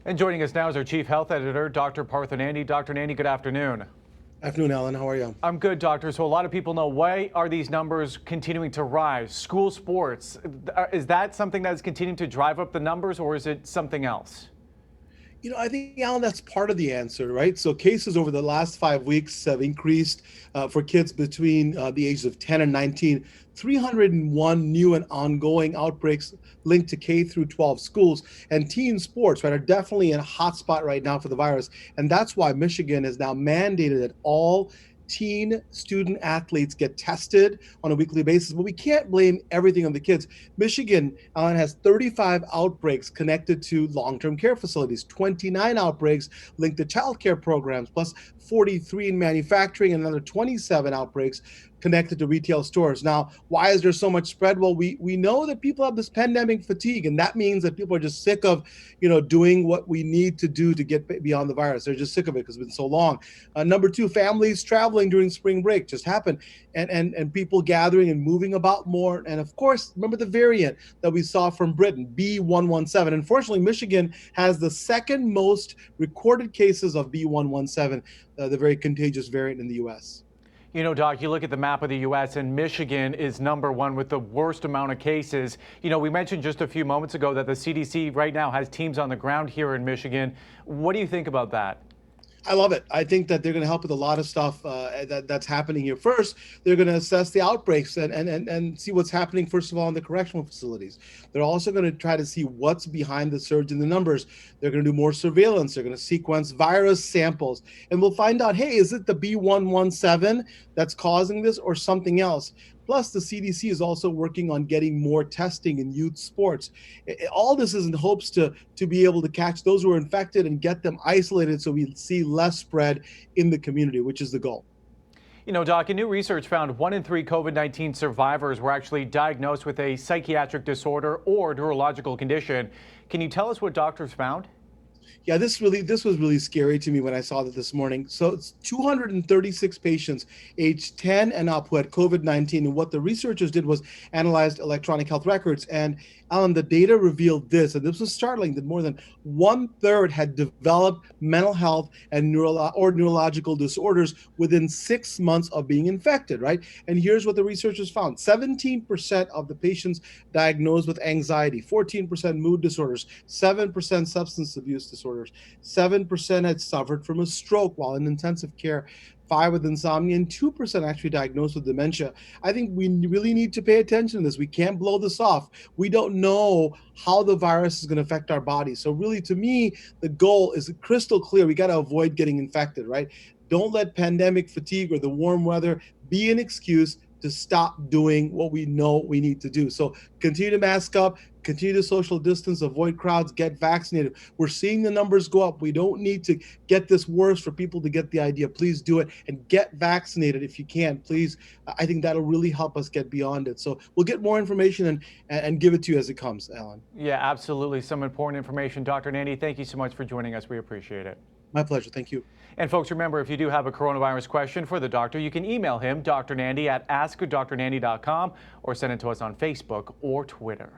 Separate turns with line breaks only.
And joining us now is our Chief Health Editor, Dr. Nandi. Dr. Nandi, good afternoon.
Afternoon, Alan. How are you?
I'm good, doctor. So a lot of people know, why are these numbers continuing to rise? School sports, is that something that's continuing to drive up the numbers, or is it something else?
I think, Alan, that's part of the answer, right? So cases over the last 5 weeks have increased for kids between the ages of 10 and 19, 301 new and ongoing outbreaks linked to K through 12 schools. And teen sports, right, are definitely in a hot spot right now for the virus. And that's why Michigan has now mandated that all teen student athletes get tested on a weekly basis, but we can't blame everything on the kids. Michigan, Alan, has 35 outbreaks connected to long-term care facilities, 29 outbreaks linked to child care programs, plus 43 in manufacturing, and another 27 outbreaks connected to retail stores. Now, why is there so much spread? Well, we know that people have this pandemic fatigue, and that means that people are just sick of, doing what we need to do to get beyond the virus. They're just sick of it because it's been so long. Number two, families traveling during spring break just happened, and people gathering and moving about more. And of course, remember the variant that we saw from Britain, B.1.1.7. Unfortunately, Michigan has the second most recorded cases of B.1.1.7, the very contagious variant in the U.S.
You know, Doc, you look at the map of the U.S. and Michigan is #1 with the worst amount of cases. We mentioned just a few moments ago that the CDC right now has teams on the ground here in Michigan. What do you think about that?
I love it. I think that they're going to help with a lot of stuff that's happening here. First, they're going to assess the outbreaks and see what's happening, first of all, in the correctional facilities. They're also going to try to see what's behind the surge in the numbers. They're going to do more surveillance. They're going to sequence virus samples. And we'll find out, hey, is it the B.1.1.7 that's causing this or something else? Plus, the CDC is also working on getting more testing in youth sports. All this is in hopes to be able to catch those who are infected and get them isolated so we see less spread in the community, which is the goal.
Doc, new research found 1 in 3 COVID-19 survivors were actually diagnosed with a psychiatric disorder or neurological condition. Can you tell us what doctors found?
Yeah, this was really scary to me when I saw that this morning. So it's 236 patients aged 10 and up who had COVID-19. And what the researchers did was analyzed electronic health records. And Alan, the data revealed this, and this was startling, that more than 1/3 had developed mental health and neurological disorders within 6 months of being infected, right? And here's what the researchers found. 17% of the patients diagnosed with anxiety, 14% mood disorders, 7% substance abuse disorders, 7% had suffered from a stroke while in intensive care, 5% with insomnia, and 2% actually diagnosed with dementia. I think we really need to pay attention to this. We can't blow this off. We don't know how the virus is going to affect our bodies. So really, to me, the goal is crystal clear. We got to avoid getting infected, right? Don't let pandemic fatigue or the warm weather be an excuse to stop doing what we know we need to do. So continue to mask up, continue to social distance, avoid crowds, get vaccinated. We're seeing the numbers go up. We don't need to get this worse for people to get the idea. Please do it and get vaccinated if you can, please. I think that'll really help us get beyond it. So we'll get more information and give it to you as it comes, Alan.
Yeah, absolutely. Some important information. Dr. Nandi, thank you so much for joining us. We appreciate it.
My pleasure. Thank you.
And folks, remember, if you do have a coronavirus question for the doctor, you can email him, Dr. Nandi, at askdrnandi.com, or send it to us on Facebook or Twitter.